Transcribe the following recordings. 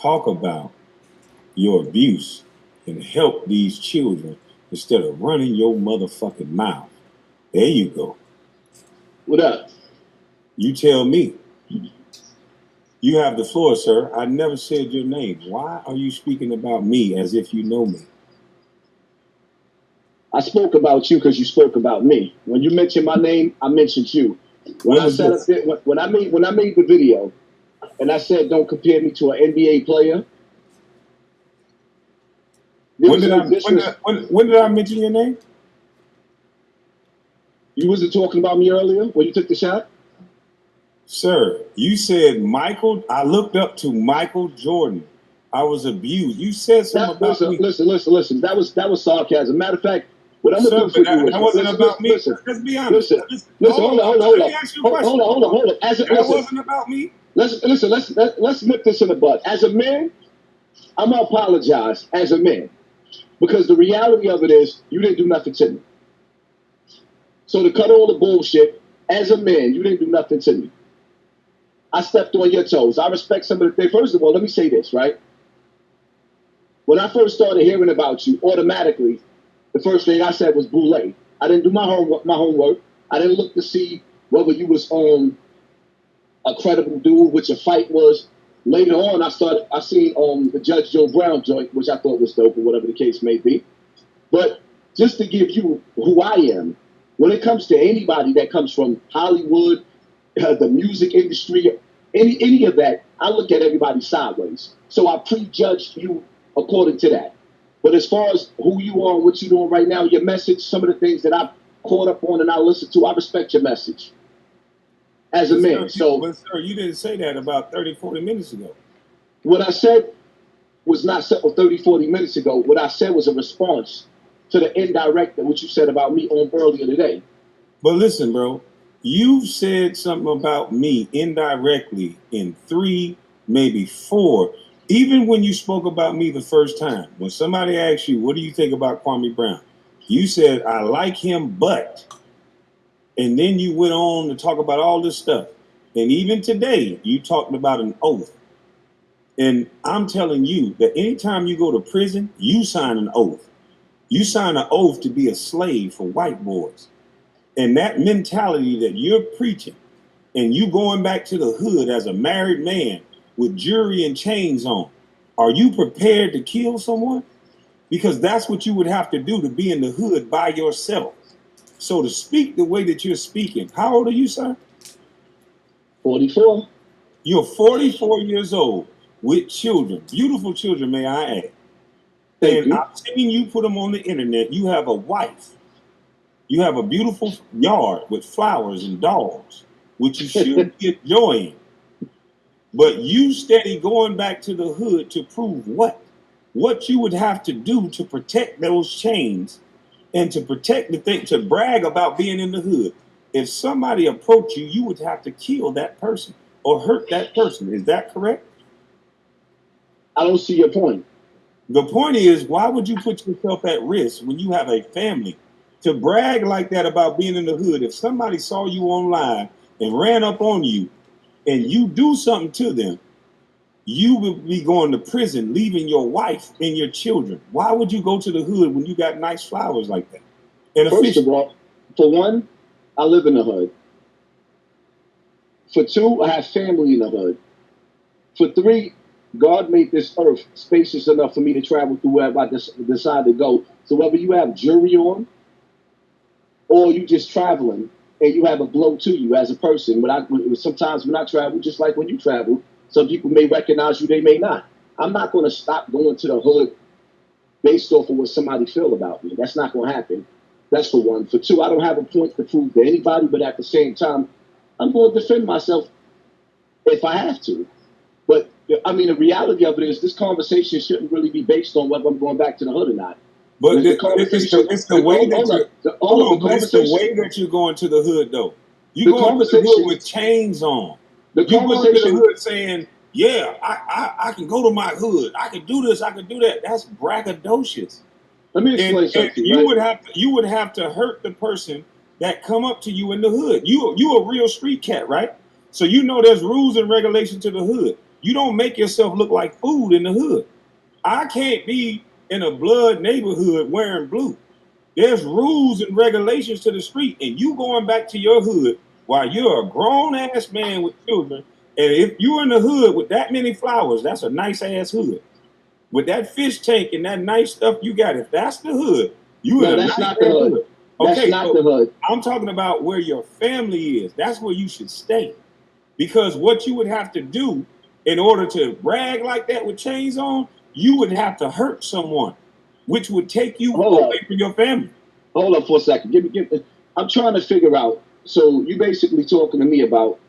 talk about your abuse and help these children instead of running your motherfucking mouth. There you go. What up? You tell me. You have the floor, sir. I never said your name. Why are you speaking about me as if you know me? I spoke about you because you spoke about me. When you mentioned my name, I mentioned you. When I said when I made the video, and I said don't compare me to an NBA player. When did I mention your name? You wasn't talking about me earlier when you took the shot? Sir, you said Michael. I looked up to Michael Jordan. I was abused. You said something about me. Listen. That was sarcasm. Matter of fact, what I'm gonna do for you is that wasn't about me. Let's be honest. Hold on. Hold on. That wasn't about me. Let's nip this in the bud. As a man, I'm gonna apologize as a man. Because the reality of it is you didn't do nothing to me. So to cut all the bullshit, as a man, you didn't do nothing to me. I stepped on your toes. I respect some of the things. First of all, let me say this, right? When I first started hearing about you, automatically, the first thing I said was boule. I didn't do my homework. I didn't look to see whether you was on a credible dude, which a fight was. Later on, I seen the Judge Joe Brown joint, which I thought was dope, or whatever the case may be. But just to give you who I am, when it comes to anybody that comes from Hollywood, the music industry, any of that, I look at everybody sideways. So I prejudged you according to that. But as far as who you are and what you're doing right now, your message, some of the things that I've caught up on and I listen to, I respect your message as a man. But sir, you didn't say that about 30, 40 minutes ago. What I said was not 30, 40 minutes ago. What I said was a response to the indirect that what you said about me on earlier today. But listen, bro, you said something about me indirectly in 3, maybe 4. Even when you spoke about me the first time, when somebody asked you, what do you think about Kwamebrown? You said, I like him, but. And then you went on to talk about all this stuff. And even today, you talked about an oath. And I'm telling you that anytime you go to prison, you sign an oath. You sign an oath to be a slave for white boys. And that mentality that you're preaching, and you going back to the hood as a married man with jewelry and chains on, are you prepared to kill someone? Because that's what you would have to do to be in the hood by yourself. So to speak the way that you're speaking, how old are you, sir? 44. You're 44 years old with children, beautiful children, may I add. And I've seen you put them on the internet. You have a wife. You have a beautiful yard with flowers and dogs, which you should be enjoying. But you steady going back to the hood to prove what? What you would have to do to protect those chains and to protect the thing, to brag about being in the hood. If somebody approached you, you would have to kill that person or hurt that person. Is that correct? I don't see your point. The point is, why would you put yourself at risk when you have a family to brag like that about being in the hood? If somebody saw you online and ran up on you and you do something to them, you would be going to prison, leaving your wife and your children. Why would you go to the hood when you got nice flowers like that? And first of all, for one, I live in the hood. For 2, I have family in the hood. For 3, God made this earth spacious enough for me to travel through wherever I decide to go. So whether you have jewelry on or you just traveling and you have a glow to you as a person, sometimes when I travel, just like when you travel, some people may recognize you, they may not. I'm not going to stop going to the hood based off of what somebody feel about me. That's not going to happen. That's for 1. For 2, I don't have a point to prove to anybody, but at the same time, I'm going to defend myself if I have to. But, I mean, the reality of it is this conversation shouldn't really be based on whether I'm going back to the hood or not. But it's the way that you're going to the hood, though. You're going to the hood with chains on. You go to the hood saying, yeah, I can go to my hood. I can do this. I can do that. That's braggadocious. Let me explain something. You would have to hurt the person that come up to you in the hood. You a real street cat, right? So you know there's rules and regulations to the hood. You don't make yourself look like food in the hood. I can't be in a blood neighborhood wearing blue. There's rules and regulations to the street, and you going back to your hood while you're a grown ass man with children. And if you're in the hood with that many flowers, that's a nice ass hood. With that fish tank and that nice stuff you got, if that's the hood, you No, in a that's nice not the hood. hood. That's Okay, not so the hood. I'm talking about where your family is. That's where you should stay. Because what you would have to do in order to brag like that with chains on, you would have to hurt someone, which would take you Hold away up. from your family. Hold up for a second. I'm trying to figure out. So you basically talking to me about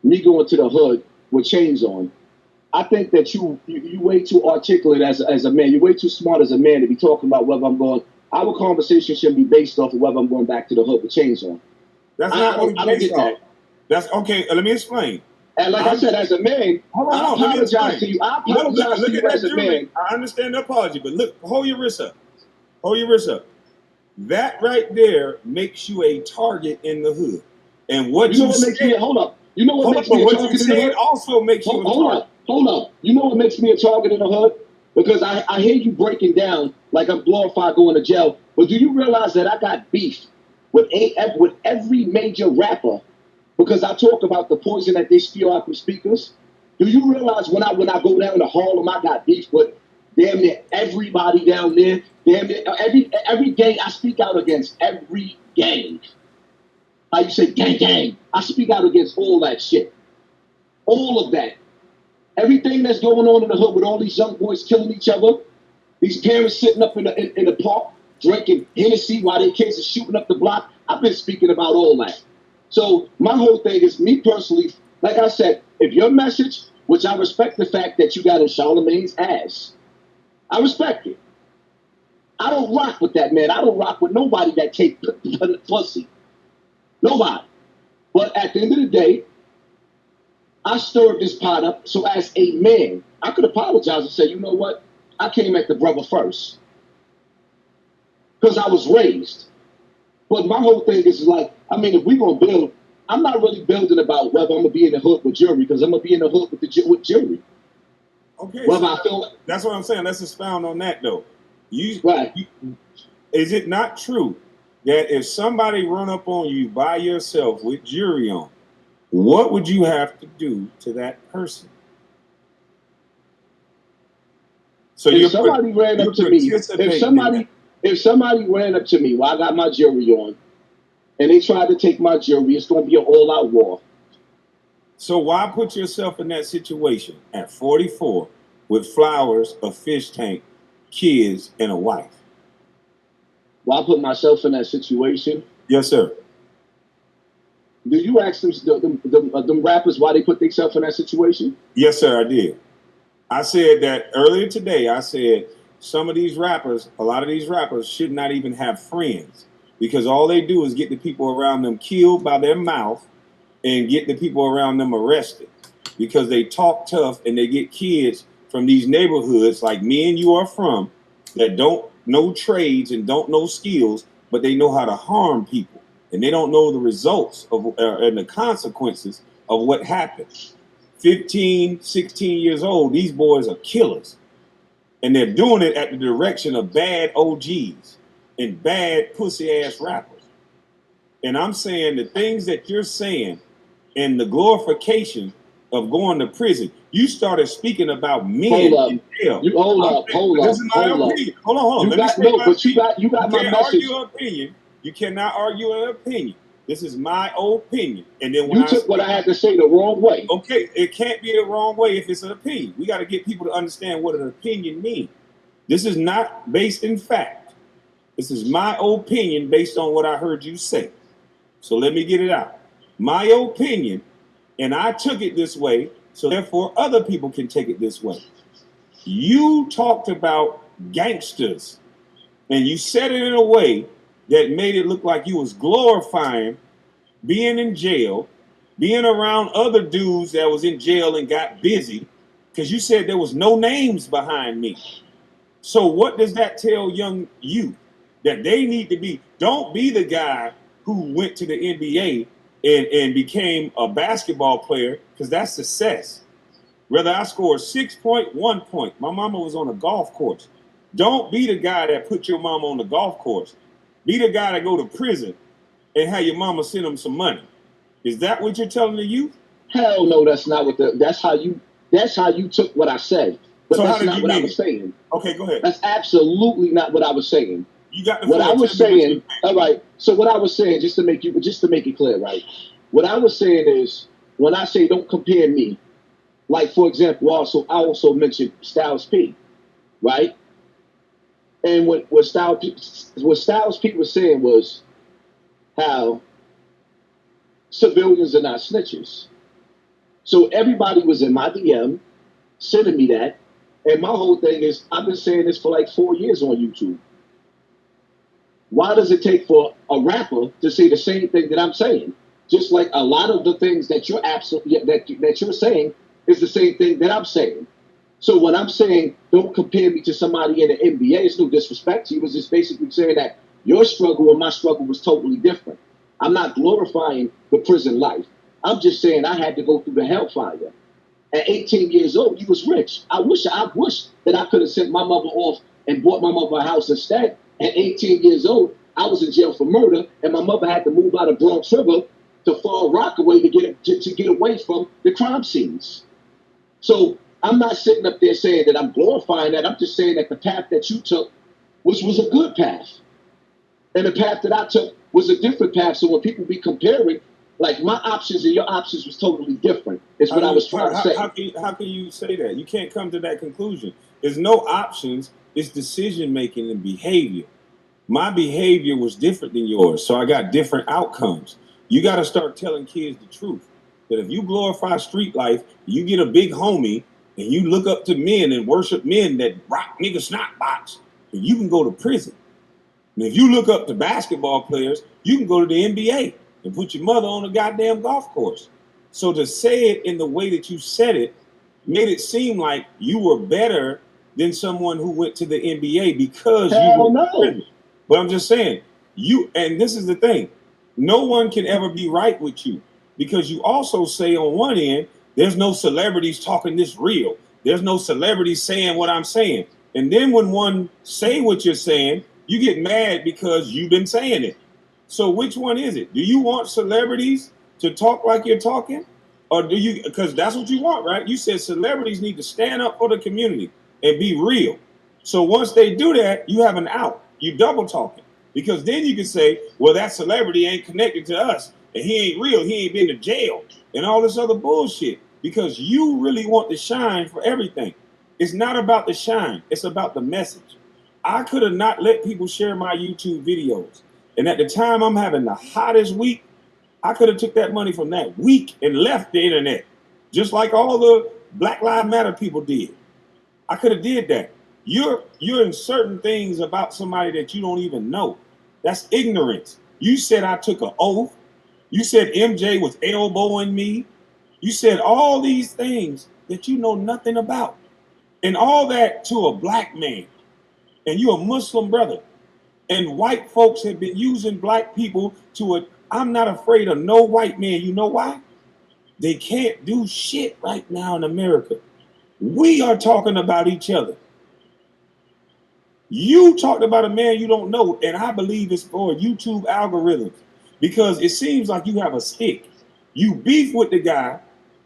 me going to the hood with chains on. I think that you way too articulate as a man. You're way too smart as a man to be talking about whether I'm going. Our conversation should be based off of whether I'm going back to the hood with chains on. That's not what I don't get that. That's okay. Let me explain. And like I said, as a man, I apologize to you. I apologize to you as a man. I understand the apology, but look, hold your wrist up. Hold your wrist up. That right there makes you a target in the hood. And what you know what makes me hold up. You know what makes me a target in the hood? Also makes you a target. Hold up. You know what makes me a target in the hood? Because I hear you breaking down like I'm glorified going to jail. But do you realize that I got beef with every major rapper because I talk about the poison that they spew out from speakers? Do you realize when I go down to Harlem, I got beef with damn near everybody down there? Damn near every gang I speak out against, every gang. How you say gang? I speak out against all that shit. All of that. Everything that's going on in the hood with all these young boys killing each other, these parents sitting up in the park drinking Hennessy while their kids are shooting up the block. I've been speaking about all that. So my whole thing is, me personally, like I said, if your message, which I respect the fact that you got in Charlemagne's ass, I respect it. I don't rock with that, man. I don't rock with nobody that take pussy. Nobody. But at the end of the day, I stirred this pot up, so as a man, I could apologize and say, you know what? I came at the brother first. Because I was raised. But my whole thing is like, I mean, if we're going to build, I'm not really building about whether I'm going to be in the hood with jury, because I'm going to be in the hood with jury. Okay, whether so I feel that's what I'm saying. Let's expound on that, though. right. Is it not true that if somebody run up on you by yourself with jury on, what would you have to do to that person? So if somebody ran up to me, if somebody ran up to me while I got my jury on, and they tried to take my jury, it's going to be an all-out war. So why put yourself in that situation at 44 with flowers, a fish tank, kids, and a wife? Why put myself in that situation? Yes, sir. Do you ask them rappers why they put themselves in that situation? Yes, sir, I did. I said that earlier today. I said some of these rappers, a lot of these rappers should not even have friends, because all they do is get the people around them killed by their mouth and get the people around them arrested, because they talk tough and they get kids from these neighborhoods like me and you are from, that don't know trades and don't know skills, but they know how to harm people, and they don't know the results of and the consequences of what happens. 15, 16 years old, these boys are killers, and they're doing it at the direction of bad OGs and bad pussy ass rappers. And I'm saying the things that you're saying and the glorification of going to prison. You started speaking about men in jail. Hold up. This is my opinion. Hold on. You got my message. Your opinion. You cannot argue an opinion. This is my opinion. And then when you took what I had to say the wrong way. Okay, it can't be the wrong way if it's an opinion. We got to get people to understand what an opinion means. This is not based in fact. This is my opinion based on what I heard you say. So let me get it out. My opinion, and I took it this way, so therefore other people can take it this way. You talked about gangsters, and you said it in a way that made it look like you was glorifying being in jail, being around other dudes that was in jail and got busy, because you said there was no names behind me. So what does that tell young youth? That they need to be, don't be the guy who went to the NBA and became a basketball player, because that's success. Whether I score 6 point, 1 point. My mama was on a golf course. Don't be the guy that put your mama on the golf course. Be the guy that go to prison and have your mama send them some money. Is that what you're telling the youth? Hell no, that's not what that's how you took what I said. But So that's not what I was saying. Okay, go ahead. That's absolutely not what I was saying. You got the what I was saying. All right. So what I was saying, just to make it clear, right? What I was saying is, when I say don't compare me, like for example, I also mentioned Styles P, right? And what Styles P was saying was how civilians are not snitches. So everybody was in my DM sending me that, and my whole thing is, I've been saying this for like 4 years on YouTube. Why does it take for a rapper to say the same thing that I'm saying? Just like a lot of the things that you're that you're saying is the same thing that I'm saying. So when I'm saying don't compare me to somebody in the NBA, it's no disrespect. He was just basically saying that your struggle and my struggle was totally different. I'm not glorifying the prison life. I'm just saying I had to go through the hellfire. At 18 years old, you was rich. I wish that I could have sent my mother off and bought my mother a house instead. At 18 years old, I was in jail for murder, and my mother had to move out of Bronx River to Fall Rockaway to get away from the crime scenes. So I'm not sitting up there saying that I'm glorifying that. I'm just saying that the path that you took was a good path. And the path that I took was a different path. So when people be comparing, like my options and your options was totally different. Is what I was trying to say. How can you say that? You can't come to that conclusion. There's no options. It's decision making and behavior. My behavior was different than yours, so I got different outcomes. You got to start telling kids the truth. That if you glorify street life, you get a big homie, and you look up to men and worship men that rock nigga snot box, and you can go to prison. And if you look up to basketball players, you can go to the NBA and put your mother on a goddamn golf course. So to say it in the way that you said it made it seem like you were better than someone who went to the NBA because you were in prison. But I'm just saying, and this is the thing, no one can ever be right with you, because you also say on one end, there's no celebrities talking this real. There's no celebrities saying what I'm saying. And then when one say what you're saying, you get mad because you've been saying it. So which one is it? Do you want celebrities to talk like you're talking? Or do you, because that's what you want, right? You said celebrities need to stand up for the community and be real. So once they do that, you have an out. You double talking. Because then you can say, well, that celebrity ain't connected to us, and he ain't real, he ain't been to jail, and all this other bullshit. Because you really want the shine for everything. It's not about the shine, it's about the message. I could have not let people share my YouTube videos. And at the time I'm having the hottest week, I could have took that money from that week and left the internet. Just like all the Black Lives Matter people did. I could have did that. You're in certain things about somebody that you don't even know. That's ignorance. You said I took an oath. You said MJ was elbowing me. You said all these things that you know nothing about. And all that to a black man. And you're a Muslim brother. And white folks have been using black people I'm not afraid of no white man. You know why? They can't do shit right now in America. We are talking about each other. You talked about a man you don't know, and I believe it's for YouTube algorithms, because it seems like you have a stick. You beef with the guy,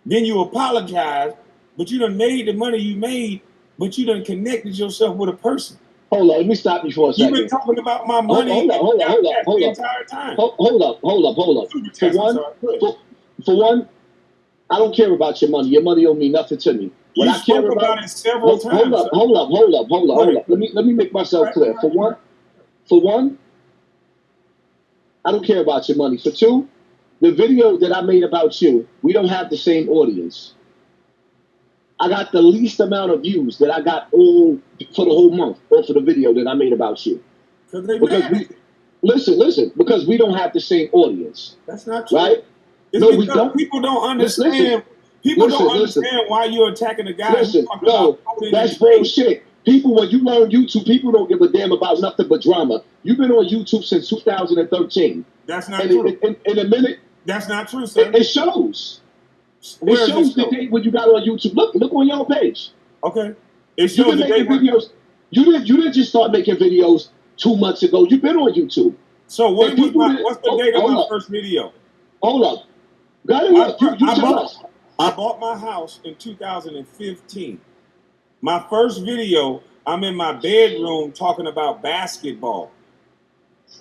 then you apologize, but you done made the money you made, but you done connected yourself with a person. Hold on, let me stop you for a second. You've been talking about my money the entire time. Hold up. For one, I don't care about your money. Your money don't mean nothing to me. What I care about it several times. Hold up. Let me make myself clear. For one, I don't care about your money. For two, the video that I made about you, we don't have the same audience. I got the least amount of views that I got all for the whole month, or for the video that I made about you. Because we don't have the same audience. That's not true. Right? No, we don't. People don't understand. People don't understand why you're attacking the guy. No, that's bullshit. People, when you learn YouTube, people don't give a damn about nothing but drama. You've been on YouTube since 2013. That's not true. In a minute. That's not true, sir. It shows. It Where is shows this the show? date when you got on YouTube. Look on your page. Okay. It You've shows been the making date when. videos. You didn't just start making videos 2 months ago. You've been on YouTube. So And people that what's the date of hold my up, first video? hold up. Got it. My Look, fir- you tell us. I bought my house in 2015. My first video, I'm in my bedroom talking about basketball.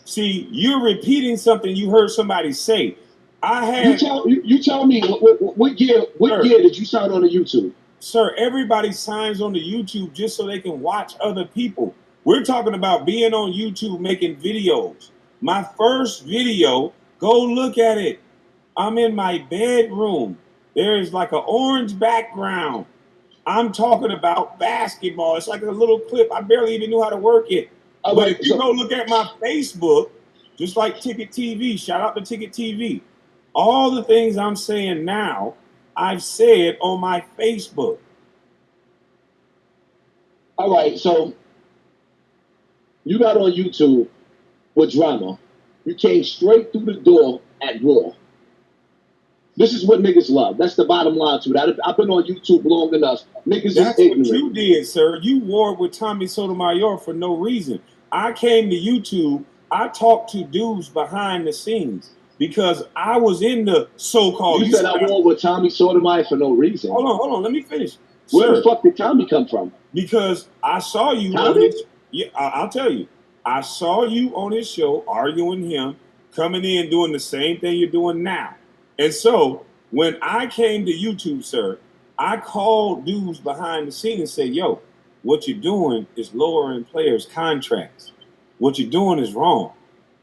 See, you're repeating something you heard somebody say. I had, You tell me what year sir, did you sign on to YouTube? sir, everybody signs on to YouTube just so they can watch other people. We're talking about being on YouTube making videos. My first video, go look at it. I'm in my bedroom. There's like an orange background. I'm talking about basketball. It's like a little clip. I barely even knew how to work it. All But right, if you go look at my Facebook, just like Ticket TV, shout out to Ticket TV. All the things I'm saying now, I've said on my Facebook. all right. So you got on YouTube with drama. You came straight through the door at Raw. This is what niggas love. That's the bottom line to it. I've been on YouTube long enough. Niggas That's is what ignorant. you did, sir. You warred with Tommy Sotomayor for no reason. I came to YouTube. I talked to dudes behind the scenes because I was in the so-called. You said I war with Tommy Sotomayor for no reason. Hold on. Let me finish. Where Sir, the fuck did Tommy come from? because I saw you on Tommy? his. Yeah, I'll tell you. I saw you on his show arguing him, coming in doing the same thing you're doing now. And so when I came to YouTube, sir, I called dudes behind the scene and said, "Yo, what you're doing is lowering players' contracts. What you're doing is wrong.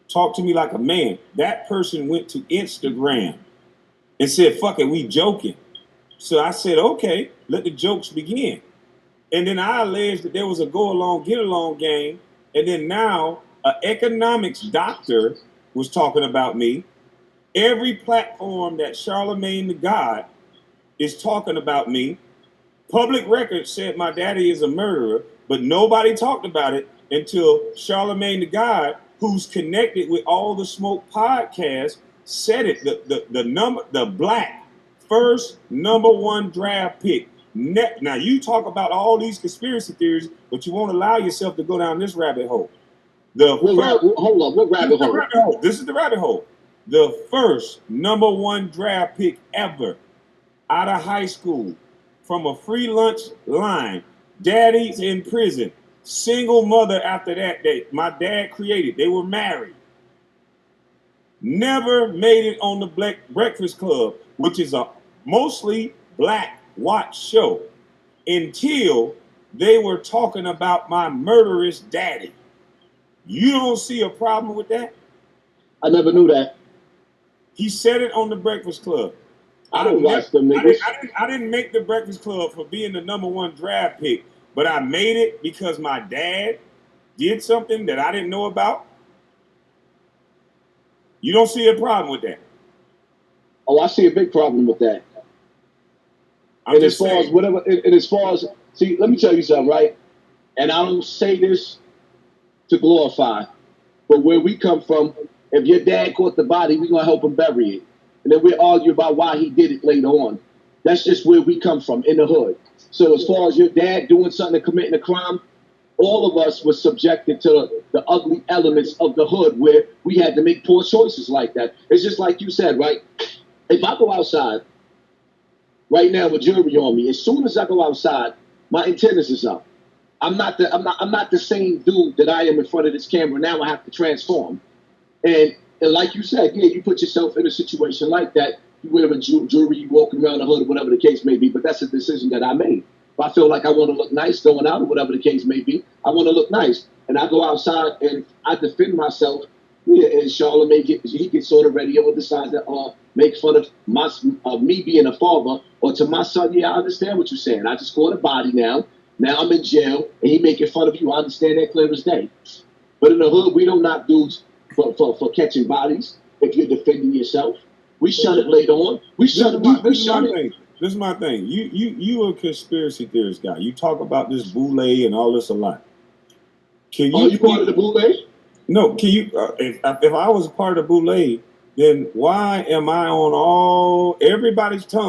Talk to me like a man." That person went to Instagram and said, "Fuck it, we joking." So I said, "Okay, let the jokes begin." And then I alleged that there was a go along, get along game. And then now an economics doctor was talking about me. Every platform that Charlemagne the God is talking about me. Public record said my daddy is a murderer, but nobody talked about it until Charlemagne the God, who's connected with all the smoke podcasts, said it. The black first #1 draft pick. Now you talk about all these conspiracy theories, but you won't allow yourself to go down this rabbit hole. Hold on, what rabbit hole? This is the rabbit hole. The first #1 draft pick ever out of high school from a free lunch line. Daddy's in prison. Single mother after that my dad created. They were married. Never made it on the Black Breakfast Club, which is a mostly black watch show, until they were talking about my murderous daddy. You don't see a problem with that? I never knew that. He said it on the Breakfast Club. I don't watch them niggas. I didn't make the Breakfast Club for being the #1 draft pick, but I made it because my dad did something that I didn't know about. You don't see a problem with that? Oh, I see a big problem with that. I'm And as just far as saying. whatever, and as far as, see, let me tell you something, right? And I don't say this to glorify, but where we come from, if your dad caught the body, we're gonna help him bury it, and then we'll argue about why he did it later on. That's just where we come from in the hood. So as far as your dad doing something and committing a crime, all of us were subjected to the ugly elements of the hood where we had to make poor choices like that. It's just like you said, right? If I go outside right now with jewelry on me, as soon as I go outside, my antennas is up. I'm not the same dude that I am in front of this camera. Now I have to transform. And like you said, yeah, you put yourself in a situation like that. You wear a jewelry, you walking around the hood, or whatever the case may be. But that's a decision that I made. If I feel like I want to look nice going out, or whatever the case may be, I want to look nice, and I go outside and I defend myself. Yeah, and Charlemagne he gets on the radio and decides to make fun of me being a father, or to my son. Yeah, I understand what you're saying. I just caught a body now. Now I'm in jail, and he making fun of you. I understand that clear as day. But in the hood, we don't knock dudes for catching bodies. If you're defending yourself, we shut it later on. We shut it. This is my thing. You a conspiracy theorist guy. You talk about this boule and all this a lot. Can you? Oh, you part of the boule? No. Can you? If I was a part of the boule, then why am I on everybody's tongue?